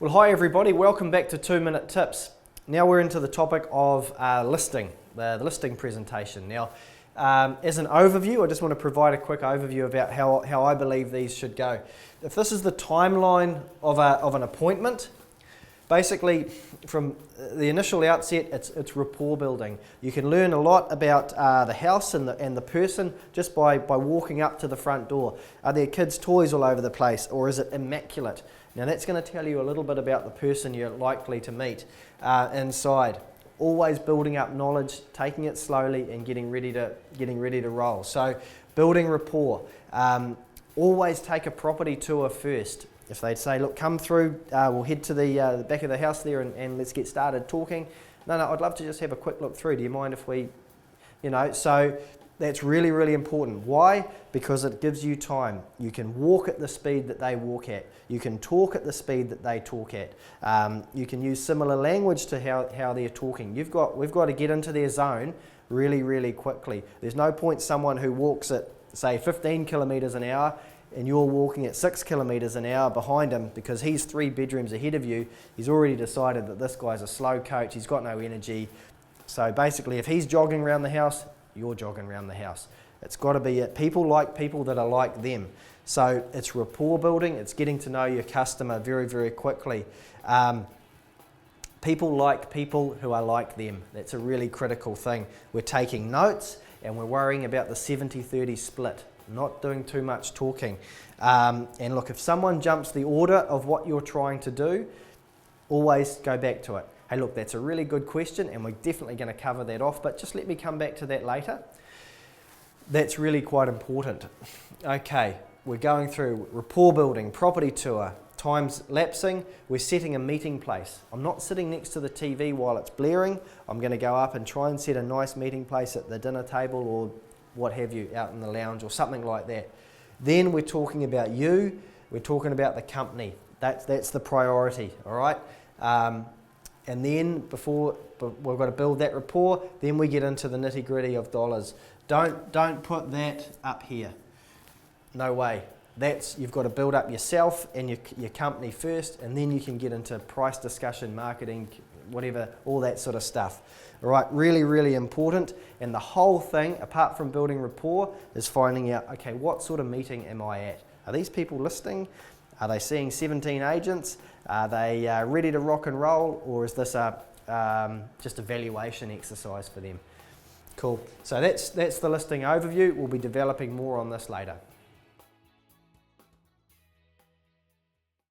Well, hi everybody, welcome back to 2 Minute Tips. Now we're into the topic of listing, the listing presentation. Now, as an overview, I just want to provide a quick overview about how I believe these should go. If this is the timeline of an appointment, basically from the initial outset, it's rapport building. You can learn a lot about the house and the person just by walking up to the front door. Are there kids' toys all over the place, or is it immaculate? Now that's going to tell you a little bit about the person you're likely to meet inside. Always building up knowledge, taking it slowly, and getting ready to roll. So, building rapport. Always take a property tour first. If they'd say, "Look, come through, we'll head to the back of the house there, and let's get started talking." No, I'd love to just have a quick look through. Do you mind if we, So that's really, really important. Why? Because it gives you time. You can walk at the speed that they walk at. You can talk at the speed that they talk at. You can use similar language to how they're talking. We've got to get into their zone really, really quickly. There's no point someone who walks at, say, 15 kilometres an hour and you're walking at 6 kilometres an hour behind him because he's 3 bedrooms ahead of you. He's already decided that this guy's a slow coach. He's got no energy. So basically, if he's jogging around the house, you're jogging around the house. It's got to be it. People like people that are like them. So it's rapport building. It's getting to know your customer very, very quickly. People like people who are like them. That's a really critical thing. We're taking notes and we're worrying about the 70-30 split, not doing too much talking. And look, if someone jumps the order of what you're trying to do, always go back to it. Hey, look, that's a really good question and we're definitely going to cover that off, but just let me come back to that later. That's really quite important. Okay, we're going through rapport building, property tour, time's lapsing, we're setting a meeting place. I'm not sitting next to the TV while it's blaring. I'm going to go up and try and set a nice meeting place at the dinner table or what have you, out in the lounge or something like that. Then we're talking about you, we're talking about the company. That's the priority, all right? And then before we've got to build that rapport, then we get into the nitty-gritty of dollars. Don't put that up here. No way. You've got to build up yourself and your company first, and then you can get into price discussion, marketing, whatever, all that sort of stuff. All right, really, really important. And the whole thing, apart from building rapport, is finding out, okay, what sort of meeting am I at? Are these people listing? Are they seeing 17 agents? Are they ready to rock and roll? Or is this just a valuation exercise for them? Cool. So that's the listing overview. We'll be developing more on this later.